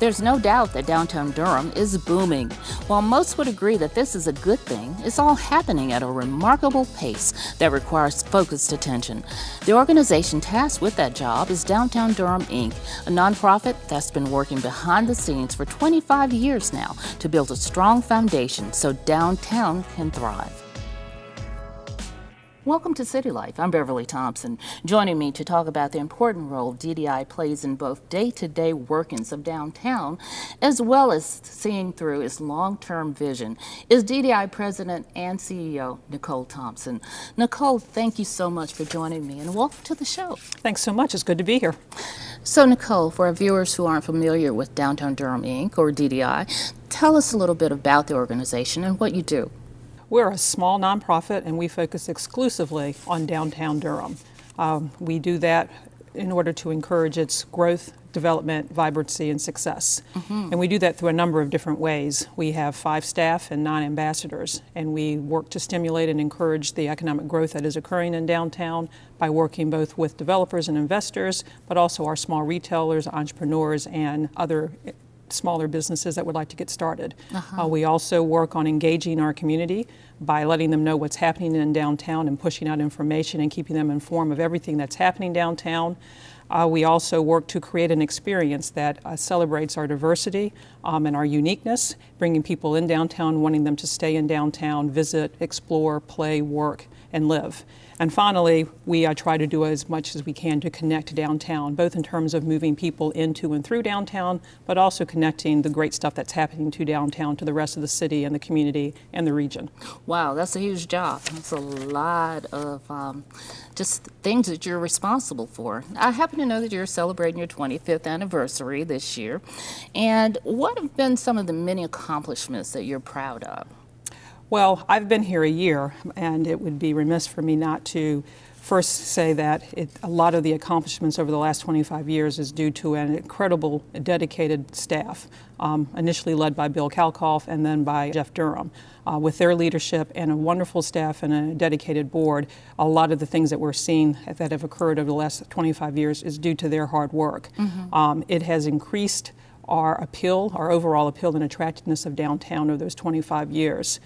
There's no doubt that downtown Durham is booming. While most would agree that this is a good thing, it's all happening at a remarkable pace that requires focused attention. The organization tasked with that job is Downtown Durham, Inc., a nonprofit that's been working behind the scenes for 25 years now to build a strong foundation so downtown can thrive. Welcome to CityLife. I'm Beverly Thompson. Joining me to talk about the important role DDI plays in both day-to-day workings of downtown, as well as seeing through its long-term vision, is DDI President and CEO Nicole Thompson. Nicole, thank you so much for joining me, and welcome to the show. Thanks so much. It's good to be here. So, Nicole, for our viewers who aren't familiar with Downtown Durham, Inc., or DDI, tell us a little bit about the organization and what you do. We're a small nonprofit and we focus exclusively on downtown Durham. We do that in order to encourage its growth, development, vibrancy, and success. And we do that through a number of different ways. We have 5 staff and 9 ambassadors, and we work to stimulate and encourage the economic growth that is occurring in downtown by working both with developers and investors, but also our small retailers, entrepreneurs, and other smaller businesses that would like to get started. We also work on engaging our community by letting them know what's happening in downtown and pushing out information and keeping them informed of everything that's happening downtown. We also work to create an experience that celebrates our diversity and our uniqueness, bringing people in downtown, wanting them to stay in downtown, visit, explore, play, work, and live. And finally, we try to do as much as we can to connect downtown, both in terms of moving people into and through downtown, but also connecting the great stuff that's happening to downtown to the rest of the city and the community and the region. Wow, that's a huge job. That's a lot of just things that you're responsible for. I happen to know that you're celebrating your 25th anniversary this year. And what have been some of the many accomplishments that you're proud of? Well, I've been here a year, and it would be remiss for me not to first say that a lot of the accomplishments over the last 25 years is due to an incredible, dedicated staff, initially led by Bill Kalkoff and then by Jeff Durham. With their leadership and a wonderful staff and a dedicated board, a lot of the things that we're seeing that have occurred over the last 25 years is due to their hard work. It has increased our appeal, our overall appeal and attractiveness of downtown over those 25 years.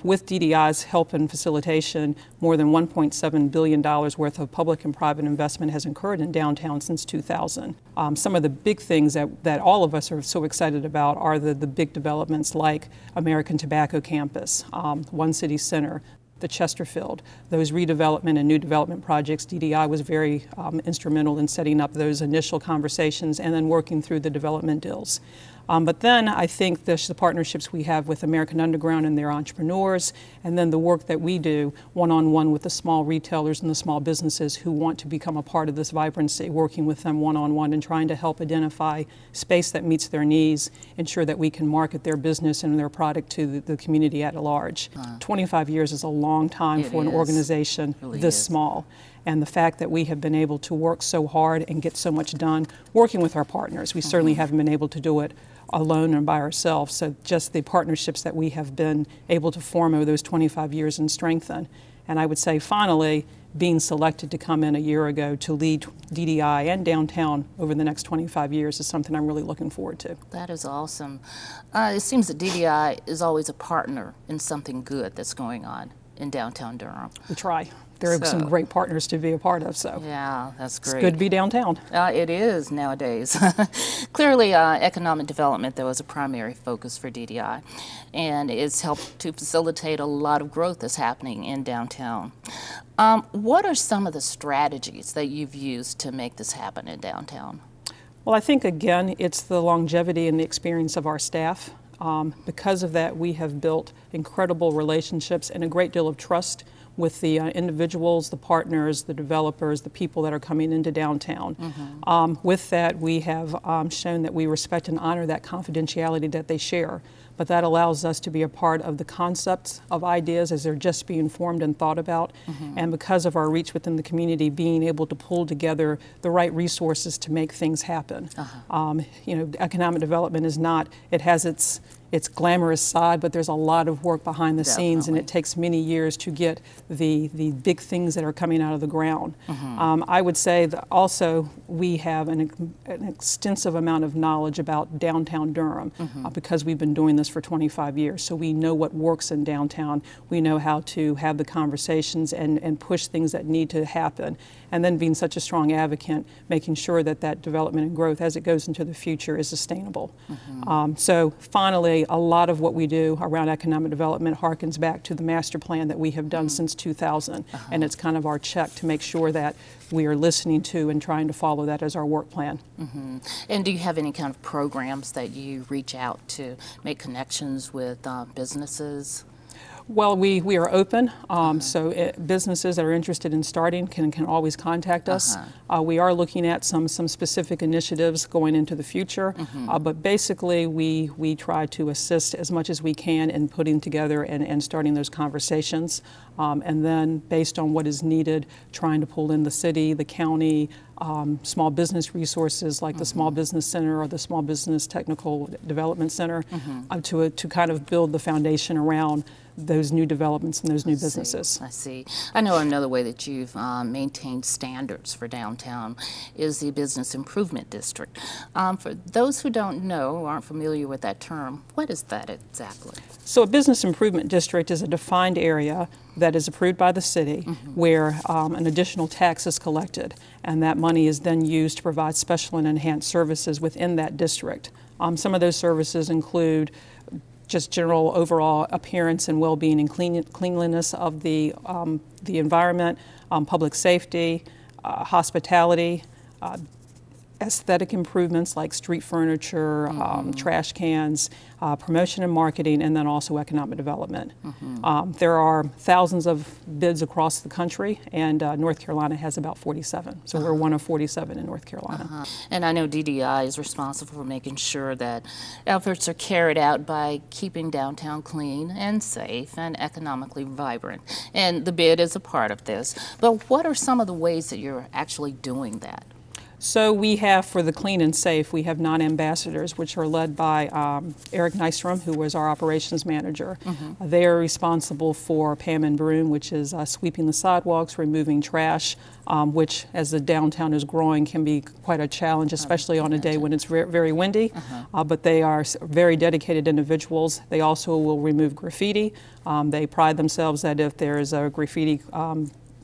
With DDI's help and facilitation, more than $1.7 billion worth of public and private investment has occurred in downtown since 2000. Some of the big things that all of us are so excited about are the big developments like American Tobacco Campus, One City Center, the Chesterfield, those redevelopment and new development projects. DDI was very instrumental in setting up those initial conversations and then working through the development deals. But then I think the partnerships we have with American Underground and their entrepreneurs, and then the work that we do one-on-one with the small retailers and the small businesses who want to become a part of this vibrancy, working with them one-on-one and trying to help identify space that meets their needs, ensure that we can market their business and their product to the community at large. 25 years is a long time for an organization this small. And the fact that we have been able to work so hard and get so much done, working with our partners. We certainly haven't been able to do it alone and by ourselves. So just the partnerships that we have been able to form over those 25 years and strengthen. And I would say finally, being selected to come in a year ago to lead DDI and downtown over the next 25 years is something I'm really looking forward to. That is awesome. It seems that DDI is always a partner in something good that's going on in downtown Durham. We try. There are some great partners to be a part of, so yeah, that's great. It's good to be downtown. It is nowadays. Clearly, economic development, though, is a primary focus for DDI, and it's helped to facilitate a lot of growth that's happening in downtown. What are some of the strategies that you've used to make this happen in downtown? Well, I think, again, it's the longevity and the experience of our staff. Because of that, we have built incredible relationships and a great deal of trust with the individuals, the partners, the developers, the people that are coming into downtown. With that, we have shown that we respect and honor that confidentiality that they share. But that allows us to be a part of the concepts of ideas as they're just being formed and thought about. And because of our reach within the community, being able to pull together the right resources to make things happen. You know, economic development is not, it has its its glamorous side, but there's a lot of work behind the scenes, and it takes many years to get the big things that are coming out of the ground. I would say that also we have an extensive amount of knowledge about downtown Durham because we've been doing this for 25 years. So we know what works in downtown. We know how to have the conversations and push things that need to happen. And then being such a strong advocate, making sure that that development and growth as it goes into the future is sustainable. So finally, a lot of what we do around economic development harkens back to the master plan that we have done since 2000. And it's kind of our check to make sure that we are listening to and trying to follow that as our work plan. And do you have any kind of programs that you reach out to make connections with businesses? Well, we are open, so businesses that are interested in starting can always contact us. We are looking at some specific initiatives going into the future, but basically we try to assist as much as we can in putting together and starting those conversations, and then based on what is needed, trying to pull in the city, the county, small business resources like the Small Business Center or the Small Business Technical Development Center to kind of build the foundation around those new developments and those new businesses. I see. I know another way that you've maintained standards for downtown is the Business Improvement District. For those who don't know or aren't familiar with that term, what is that exactly? So a Business Improvement District is a defined area that is approved by the city where an additional tax is collected, and that money is then used to provide special and enhanced services within that district. Some of those services include just general overall appearance and well-being and cleanliness of the environment, public safety, hospitality, aesthetic improvements like street furniture, trash cans, promotion and marketing, and then also economic development. There are thousands of bids across the country, and North Carolina has about 47. So we're one of 47 in North Carolina. And I know DDI is responsible for making sure that efforts are carried out by keeping downtown clean and safe and economically vibrant. And the bid is a part of this. But what are some of the ways that you're actually doing that? So we have, for the clean and safe, we have 9 ambassadors, which are led by Eric Nystrom, who was our operations manager. They are responsible for Pam and Broom, which is sweeping the sidewalks, removing trash, which, as the downtown is growing, can be quite a challenge, especially on a day when it's very windy. But they are very dedicated individuals. They also will remove graffiti. They pride themselves that if there is a graffiti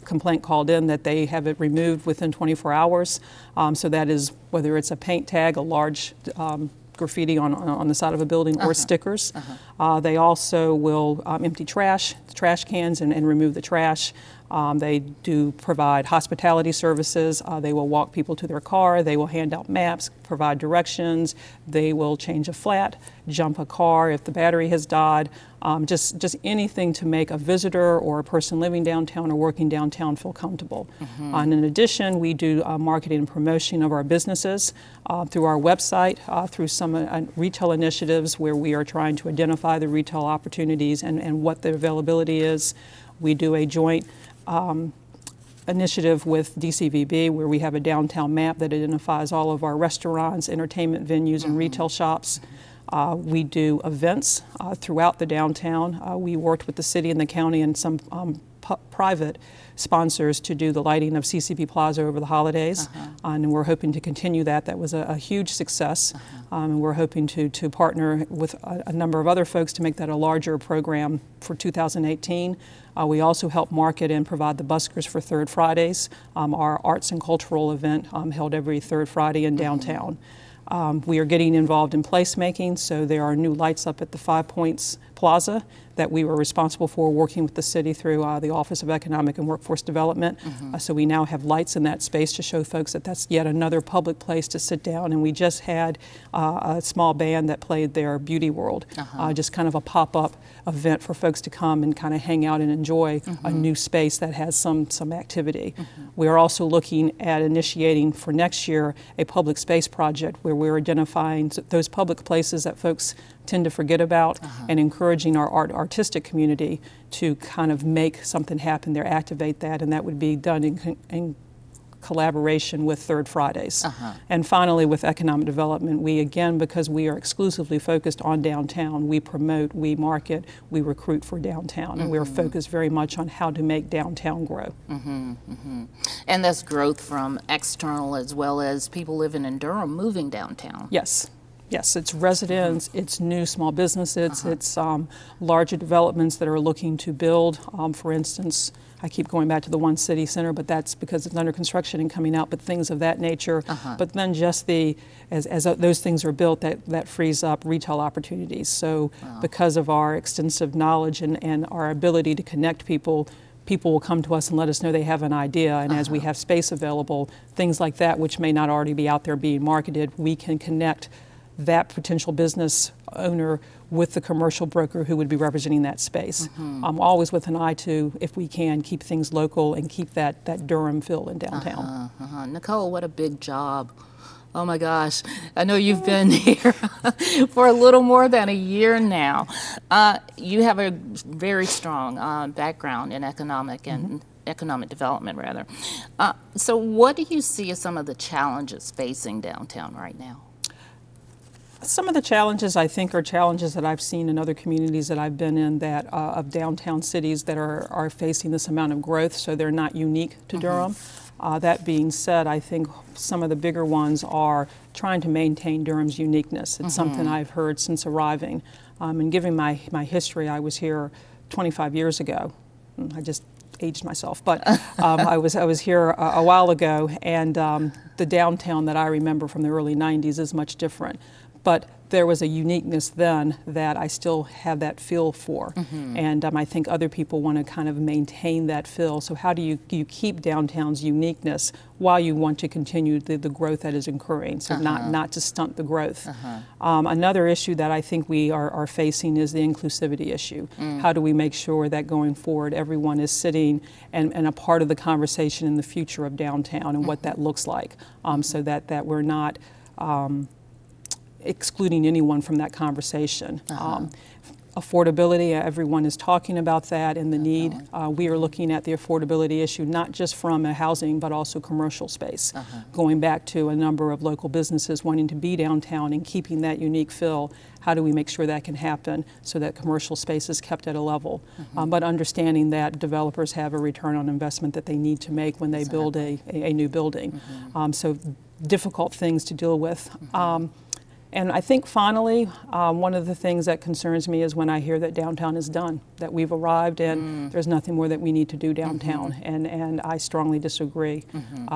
complaint called in, that they have it removed within 24 hours. So that is whether it's a paint tag, a large graffiti on the side of a building, or stickers. They also will empty trash cans and remove the trash. They do provide hospitality services. They will walk people to their car. They will hand out maps, provide directions. They will change a flat, jump a car if the battery has died. Just anything to make a visitor or a person living downtown or working downtown feel comfortable. And in addition, we do marketing and promotion of our businesses through our website, through some retail initiatives where we are trying to identify the retail opportunities and what the availability is. We do a joint initiative with DCVB where we have a downtown map that identifies all of our restaurants, entertainment venues, and retail shops. We do events throughout the downtown. We worked with the city and the county and some private sponsors to do the lighting of CCP Plaza over the holidays, and we're hoping to continue that. That was a huge success, and we're hoping to partner with a number of other folks to make that a larger program for 2018. We also help market and provide the buskers for Third Fridays, our arts and cultural event held every third Friday in downtown. We are getting involved in placemaking, so there are new lights up at the 5 Points Plaza that we were responsible for, working with the city through the Office of Economic and Workforce Development. So we now have lights in that space to show folks that that's yet another public place to sit down. And we just had a small band that played their Beauty World, just kind of a pop-up event for folks to come and kind of hang out and enjoy a new space that has some activity. We are also looking at initiating for next year a public space project where we're identifying those public places that folks tend to forget about and encouraging our artistic community to kind of make something happen there, activate that, and that would be done in collaboration with Third Fridays. And finally, with economic development, we again, because we are exclusively focused on downtown, we promote, we market, we recruit for downtown, and we're focused very much on how to make downtown grow. And that's growth from external as well as people living in Durham moving downtown. Yes. Yes, it's residents, it's new small businesses, it's larger developments that are looking to build. For instance, I keep going back to the One City Center, but that's because it's under construction and coming out, but things of that nature. But then just as those things are built, that frees up retail opportunities. So because of our extensive knowledge and our ability to connect people, people will come to us and let us know they have an idea, and as we have space available, things like that which may not already be out there being marketed, we can connect that potential business owner with the commercial broker who would be representing that space. Always with an eye to, if we can, keep things local and keep that Durham feel in downtown. Nicole, what a big job. Oh my gosh, I know you've been here for a little more than a year now. You have a very strong background in economic development, rather. So what do you see as some of the challenges facing downtown right now? Some of the challenges, I think, are challenges that I've seen in other communities that I've been in that of downtown cities that are facing this amount of growth, so they're not unique to Durham. That being said, I think some of the bigger ones are trying to maintain Durham's uniqueness. It's something I've heard since arriving. And given my history, I was here 25 years ago. I just aged myself, but I was here a while ago, and the downtown that I remember from the early 90s is much different. But there was a uniqueness then that I still have that feel for. And I think other people want to kind of maintain that feel. So how do you keep downtown's uniqueness while you want to continue the growth that is occurring, so not to stunt the growth. Another issue that I think we are facing is the inclusivity issue. How do we make sure that going forward everyone is sitting and a part of the conversation in the future of downtown and what that looks like, so that we're not excluding anyone from that conversation. Affordability, everyone is talking about that and the need. We are looking at the affordability issue not just from a housing but also commercial space. Going back to a number of local businesses wanting to be downtown and keeping that unique feel, how do we make sure that can happen so that commercial space is kept at a level? But understanding that developers have a return on investment that they need to make when they build a new building. So difficult things to deal with. And I think finally, one of the things that concerns me is when I hear that downtown is done, that we've arrived and there's nothing more that we need to do downtown, and I strongly disagree.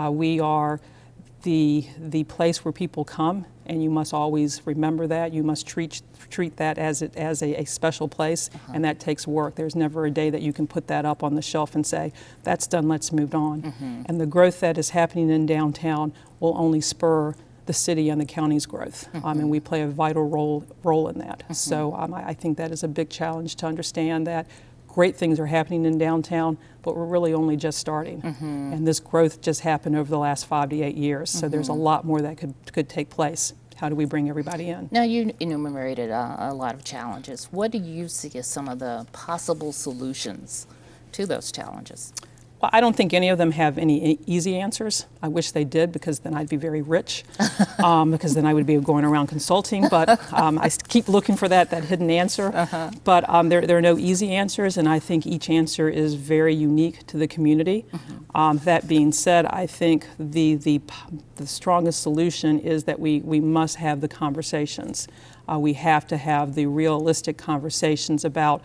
We are the place where people come, and you must always remember that. You must treat that as a special place, and that takes work. There's never a day that you can put that up on the shelf and say, that's done, let's move on. And the growth that is happening in downtown will only spur the city and the county's growth, and we play a vital role in that. So I think that is a big challenge to understand that great things are happening in downtown, but we're really only just starting. And this growth just happened over the last 5 to 8 years, so there's a lot more that could take place. How do we bring everybody in? Now, you enumerated a lot of challenges. What do you see as some of the possible solutions to those challenges? Well, I don't think any of them have any easy answers. I wish they did, because then I'd be very rich, because then I would be going around consulting. But I keep looking for that hidden answer. But there are no easy answers, and I think each answer is very unique to the community. That being said, I think the strongest solution is that we must have the conversations. We have to have the realistic conversations about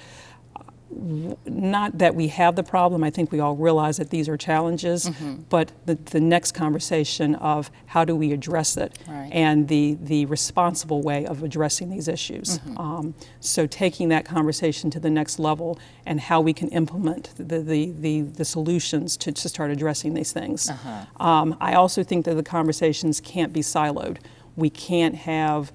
not that we have the problem. I think we all realize that these are challenges, but the next conversation of how do we address it, and the responsible way of addressing these issues. So taking that conversation to the next level and how we can implement the solutions to start addressing these things. I also think that the conversations can't be siloed. We can't have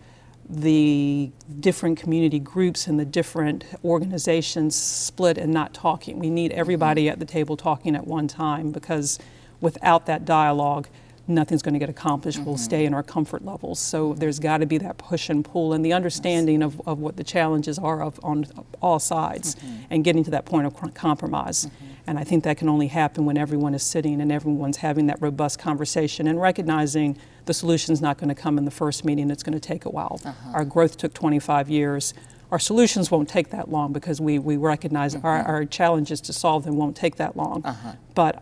the different community groups and the different organizations split and not talking. We need everybody at the table talking at one time, because without that dialogue, nothing's going to get accomplished. We'll stay in our comfort levels. So there's got to be that push and pull and the understanding of what the challenges are on all sides and getting to that point of compromise. And I think that can only happen when everyone is sitting and everyone's having that robust conversation and recognizing the solution's not going to come in the first meeting. It's going to take a while. Our growth took 25 years. Our solutions won't take that long because we recognize our challenges to solve them won't take that long. But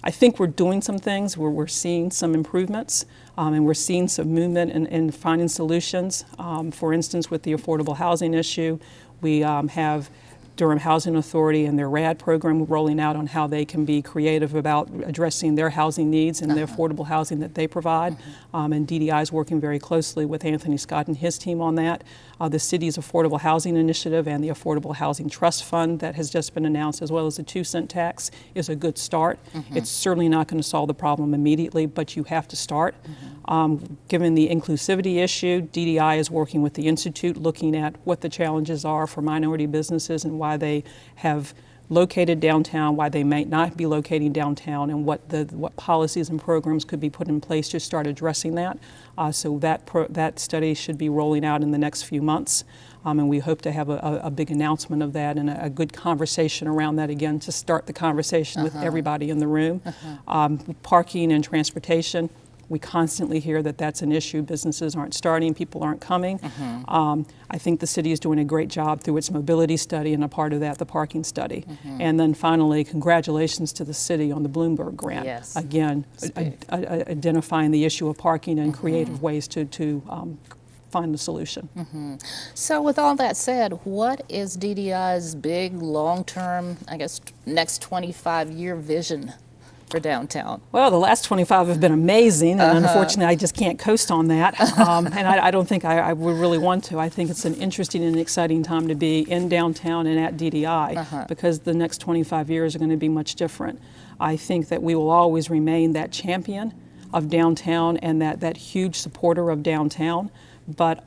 I think we're doing some things where we're seeing some improvements and we're seeing some movement in finding solutions. For instance, with the affordable housing issue, we have Durham Housing Authority and their RAD program rolling out on how they can be creative about addressing their housing needs and the affordable housing that they provide. And DDI is working very closely with Anthony Scott and his team on that. The city's affordable housing initiative and the Affordable Housing Trust Fund that has just been announced, as well as the 2-cent tax, is a good start. It's certainly not going to solve the problem immediately, but you have to start. Given the inclusivity issue, DDI is working with the Institute looking at what the challenges are for minority businesses and why they have located downtown, why they may not be locating downtown, and what policies and programs could be put in place to start addressing that. So that study should be rolling out in the next few months. And we hope to have a big announcement of that and a good conversation around that again to start the conversation with everybody in the room. Parking and transportation. We constantly hear that that's an issue. Businesses aren't starting, people aren't coming. I think the city is doing a great job through its mobility study and a part of that, the parking study. And then finally, congratulations to the city on the Bloomberg grant. Yes. Again, identifying the issue of parking and creative ways to find the solution. So with all that said, what is DDI's big, long-term, I guess, next 25-year vision for downtown? Well, the last 25 have been amazing, and unfortunately I just can't coast on that, and I don't think I would really want to. I think it's an interesting and exciting time to be in downtown and at DDI because the next 25 years are going to be much different. I think that we will always remain that champion of downtown and that huge supporter of downtown, but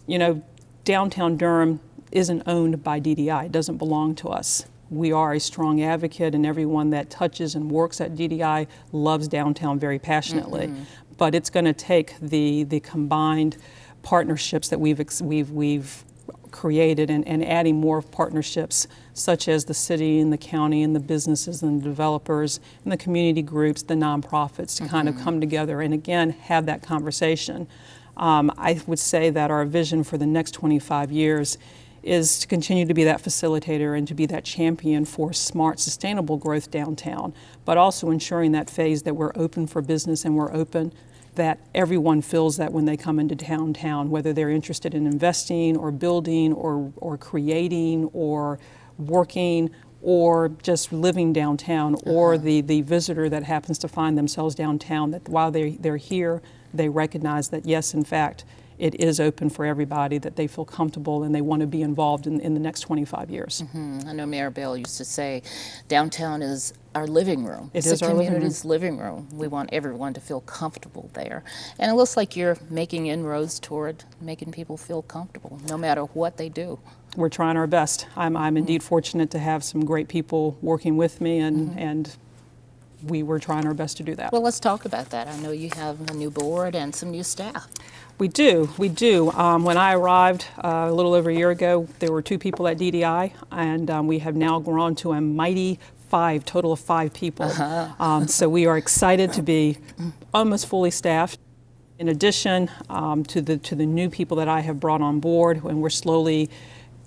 you know, downtown Durham isn't owned by DDI. It doesn't belong to us. We are a strong advocate, and everyone that touches and works at DDI loves downtown very passionately. But it's going to take the combined partnerships that we've created and adding more partnerships, such as the city and the county and the businesses and the developers and the community groups, the nonprofits, to kind of come together and again have that conversation. I would say that our vision for the next 25 years is to continue to be that facilitator and to be that champion for smart, sustainable growth downtown, but also ensuring that phase that we're open for business and we're open, that everyone feels that when they come into downtown, whether they're interested in investing or building or creating or working or just living downtown, or the visitor that happens to find themselves downtown, that while they're here, they recognize that yes, in fact, it is open for everybody, that they feel comfortable and they want to be involved in the next 25 years. I know Mayor Bell used to say downtown is our living room. It is our community's living room. We want everyone to feel comfortable there. And it looks like you're making inroads toward making people feel comfortable, no matter what they do. We're trying our best. I'm indeed fortunate to have some great people working with me, and we were trying our best to do that. Well, let's talk about that. I know you have a new board and some new staff. We do. When I arrived a little over a year ago, there were 2 people at DDI, and we have now grown to a mighty 5, total of 5 people. So we are excited to be almost fully staffed. In addition to the new people that I have brought on board, and we're slowly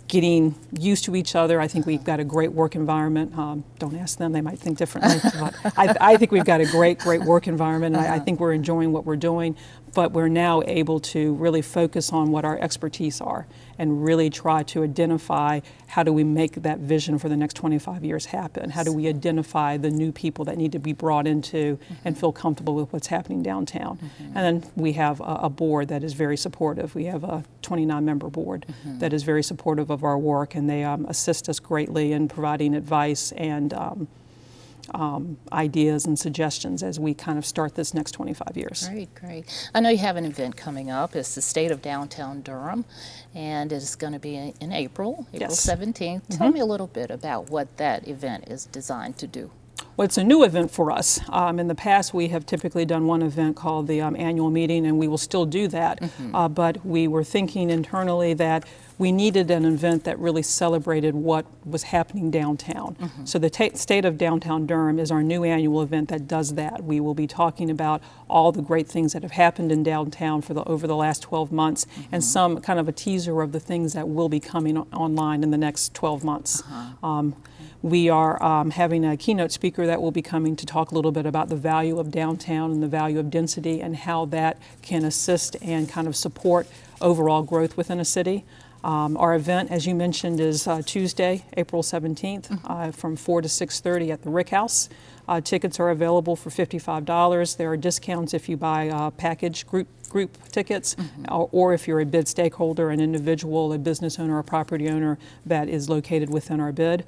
getting used to each other. I think we've got a great work environment. Don't ask them, they might think differently. But I think we've got a great work environment, and I think we're enjoying what we're doing. But we're now able to really focus on what our expertise are and really try to identify how do we make that vision for the next 25 years happen? How do we identify the new people that need to be brought into and feel comfortable with what's happening downtown? And then we have a board that is very supportive. We have a 29-member board that is very supportive of our work, and they assist us greatly in providing advice and ideas and suggestions as we kind of start this next 25 years. Great. I know you have an event coming up. It's the State of Downtown Durham, and it's going to be in April 17th. Tell me a little bit about what that event is designed to do. Well, it's a new event for us. In the past, we have typically done one event called the annual meeting, and we will still do that. But we were thinking internally that we needed an event that really celebrated what was happening downtown. So the State of Downtown Durham is our new annual event that does that. We will be talking about all the great things that have happened in downtown over the last 12 months and some kind of a teaser of the things that will be coming online in the next 12 months. We are having a keynote speaker that will be coming to talk a little bit about the value of downtown and the value of density and how that can assist and kind of support overall growth within a city. Our event, as you mentioned, is Tuesday, April 17th from 4 to 6:30 at the Rick House. Tickets are available for $55. There are discounts if you buy package group tickets, or if you're a bid stakeholder, an individual, a business owner, a property owner that is located within our bid.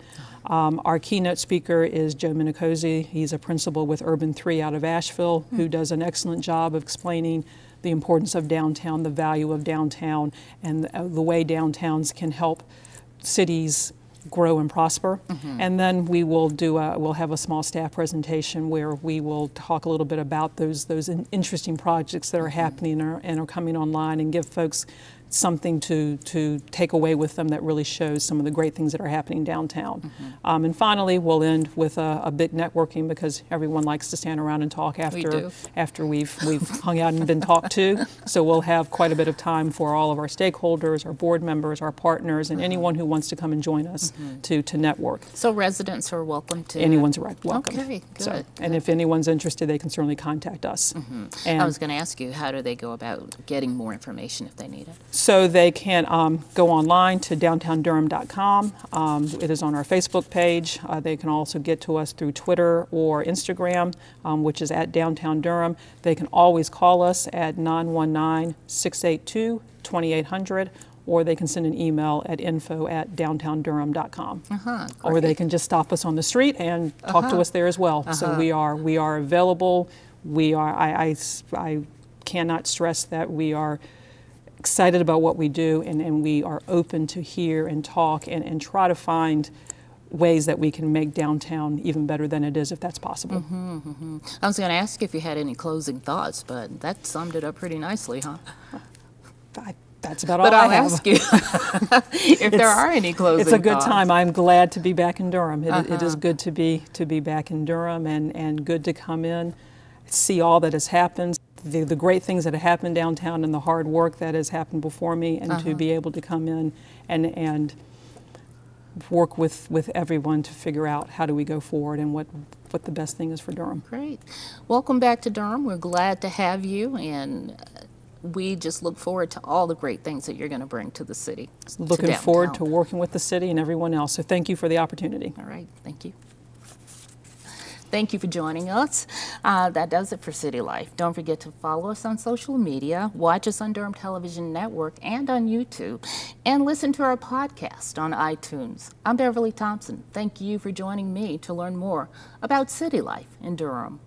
Our keynote speaker is Joe Minicozy. He's a principal with Urban 3 out of Asheville, who does an excellent job of explaining the importance of downtown, the value of downtown, and the way downtowns can help cities grow and prosper. And then we will we'll have a small staff presentation where we will talk a little bit about those interesting projects that are happening and are coming online, and give folks something to take away with them that really shows some of the great things that are happening downtown. And finally, we'll end with a bit networking, because everyone likes to stand around and talk after we've hung out and been talked to. So we'll have quite a bit of time for all of our stakeholders, our board members, our partners, and anyone who wants to come and join us to network. So residents are welcome to? Anyone's welcome. Okay, good. So, and if anyone's interested, they can certainly contact us. And I was going to ask you, how do they go about getting more information if they need it? So they can go online to downtowndurham.com. It is on our Facebook page. They can also get to us through Twitter or Instagram, which is at Downtown Durham. They can always call us at 919-682-2800, or they can send an email at info@downtowndurham.com. Or they can just stop us on the street and talk to us there as well. So we are available. I cannot stress that we are excited about what we do, and we are open to hear and talk and try to find ways that we can make downtown even better than it is, if that's possible. I was going to ask if you had any closing thoughts, but that summed it up pretty nicely, huh? That's about all I have. But I'll ask you if there are any closing thoughts. It's a good time. I'm glad to be back in Durham. It is good to be back in Durham, and good to come in, see all that has happened, the great things that have happened downtown, and the hard work that has happened before me, and to be able to come in and work with everyone to figure out how do we go forward and what the best thing is for Durham. Great. Welcome back to Durham. We're glad to have you, and we just look forward to all the great things that you're going to bring to the city. Looking forward to working with the city and everyone else. So thank you for the opportunity. All right. Thank you. Thank you for joining us. That does it for City Life. Don't forget to follow us on social media, watch us on Durham Television Network and on YouTube, and listen to our podcast on iTunes. I'm Beverly Thompson. Thank you for joining me to learn more about City Life in Durham.